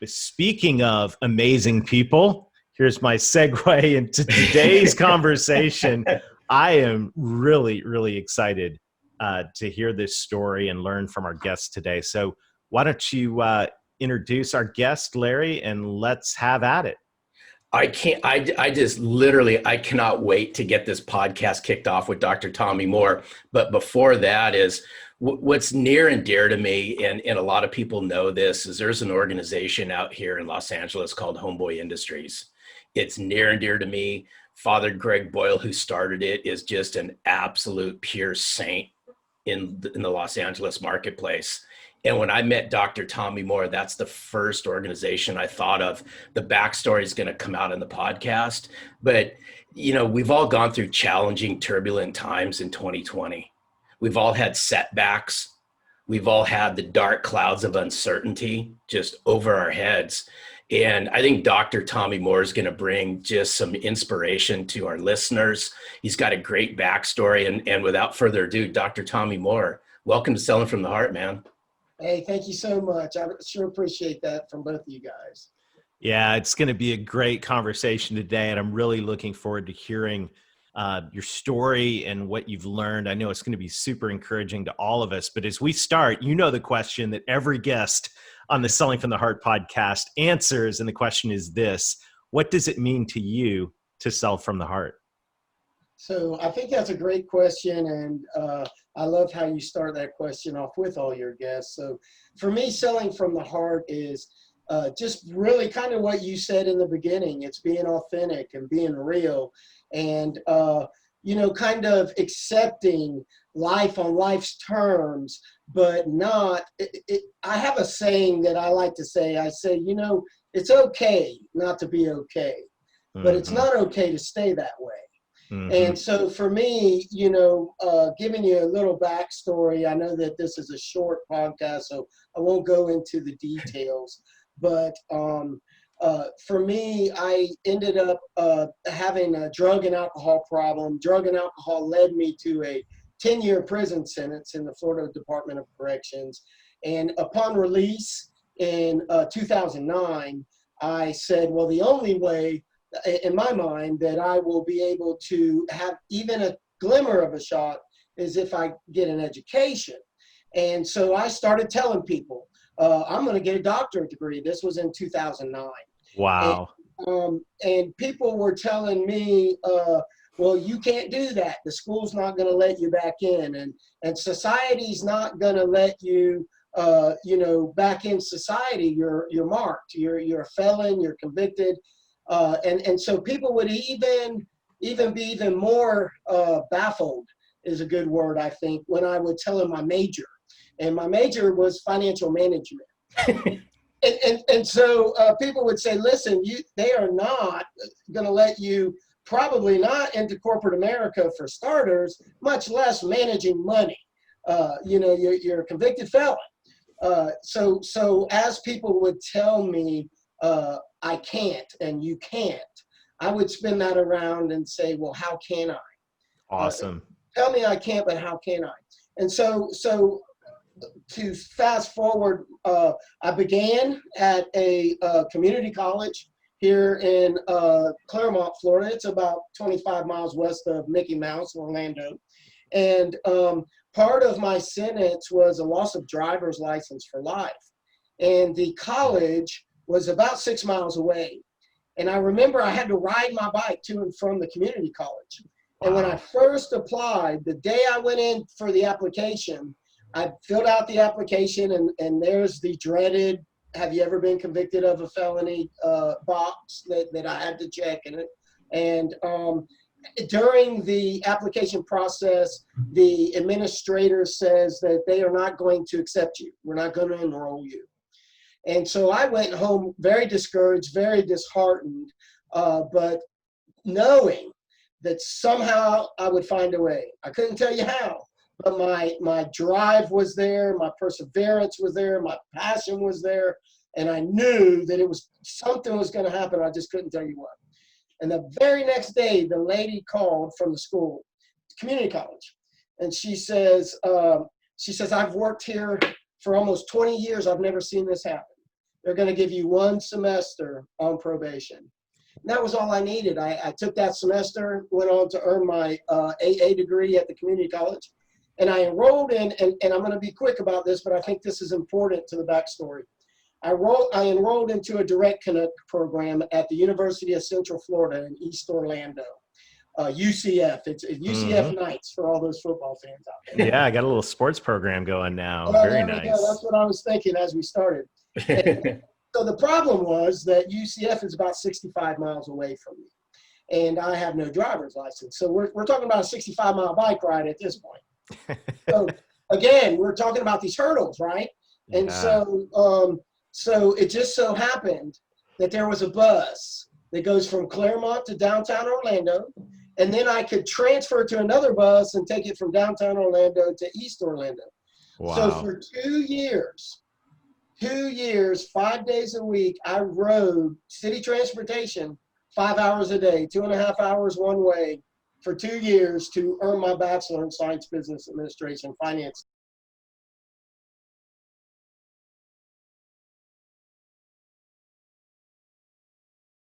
Speaking of amazing people, here's my segue into today's conversation. I am really, really excited to hear this story and learn from our guest today. So, why don't you introduce our guest, Larry, and let's have at it. I can't, I just literally, I cannot wait to get this podcast kicked off with Dr. Tommy Moore. But before that is what's near and dear to me, and a lot of people know this, is there's an organization out here in Los Angeles called Homeboy Industries. It's near and dear to me. Father Greg Boyle, who started it, is just an absolute pure saint in the Los Angeles marketplace. And when I met Dr. Tommy Moore, that's the first organization I thought of. The backstory is going to come out in the podcast. But, you know, we've all gone through challenging, turbulent times in 2020. We've all had setbacks. We've all had the dark clouds of uncertainty just over our heads. And I think Dr. Tommy Moore is going to bring just some inspiration to our listeners. He's got a great backstory. And without further ado, Dr. Tommy Moore, welcome to Selling from the Heart, man. Hey, thank you so much. I sure appreciate that from both of you guys. Yeah, it's going to be a great conversation today, and I'm really looking forward to hearing your story and what you've learned. I know it's going to be super encouraging to all of us. But as we start, you know the question that every guest on the Selling from the Heart podcast answers, and the question is this: what does it mean to you to sell from the heart? So I think that's a great question, and I love how you start that question off with all your guests. So for me, selling from the heart is just really kind of what you said in the beginning. It's being authentic and being real, and you know, kind of accepting life on life's terms, but not. I have a saying that I like to say. I say, you know, it's okay not to be okay, but it's not okay to stay that way. Mm-hmm. And so for me, you know, giving you a little backstory, I know that this is a short podcast, so I won't go into the details. But for me, I ended up having a drug and alcohol problem. Drug and alcohol led me to a 10-year prison sentence in the Florida Department of Corrections. And upon release in 2009, I said, well, the only way in my mind that I will be able to have even a glimmer of a shot is if I get an education. And so I started telling people, I'm going to get a doctorate degree. This was in 2009. Wow. And people were telling me, well, you can't do that. The school's not going to let you back in, and society's not going to let you, you know, back in society. You're marked. You're a felon. You're convicted. And so people would even be even more baffled, is a good word, I think, when I would tell them my major. And my major was financial management. and so people would say, listen, they are not going to let you, probably not into corporate America for starters, much less managing money. You know, you're a convicted felon. So as people would tell me, I can't and you can't, I would spin that around and say, well, how can I? Awesome. Tell me I can't, but how can I? And so to fast forward, I began at a community college here in Claremont, Florida. It's about 25 miles west of Mickey Mouse, Orlando. And part of my sentence was a loss of driver's license for life. And the college was about 6 miles away. And I remember I had to ride my bike to and from the community college. And when I first applied, the day I went in for the application, I filled out the application, and there's the dreaded, have you ever been convicted of a felony box that I had to check in it. And during the application process, the administrator says that they are not going to accept you. We're not going to enroll you. And so I went home very discouraged, very disheartened, but knowing that somehow I would find a way. I couldn't tell you how, but my drive was there, my perseverance was there, my passion was there, and I knew that something was going to happen. I just couldn't tell you what. And the very next day, the lady called from the school, community college, and she says, I've worked here for almost 20 years. I've never seen this happen. they're going to give you 1 semester on probation. And that was all I needed. I took that semester, went on to earn my AA degree at the community college. And I enrolled in, and I'm going to be quick about this, but I think this is important to the backstory. I enrolled into a Direct Connect program at the University of Central Florida in East Orlando. UCF. It's UCF Knights for all those football fans out there. Yeah, I got a little sports program going now. Well, Very there we nice. go. That's what I was thinking as we started. And so the problem was that UCF is about 65 miles away from me, and I have no driver's license. So we're talking about a 65-mile bike ride at this point. So again, we're talking about these hurdles, right? And Yeah. so it just so happened that there was a bus that goes from Claremont to downtown Orlando, and then I could transfer to another bus and take it from downtown Orlando to East Orlando. Wow. So for 2 years, 5 days a week, I rode city transportation 5 hours a day, 2.5 hours one way for 2 years to earn my bachelor in science, business administration, finance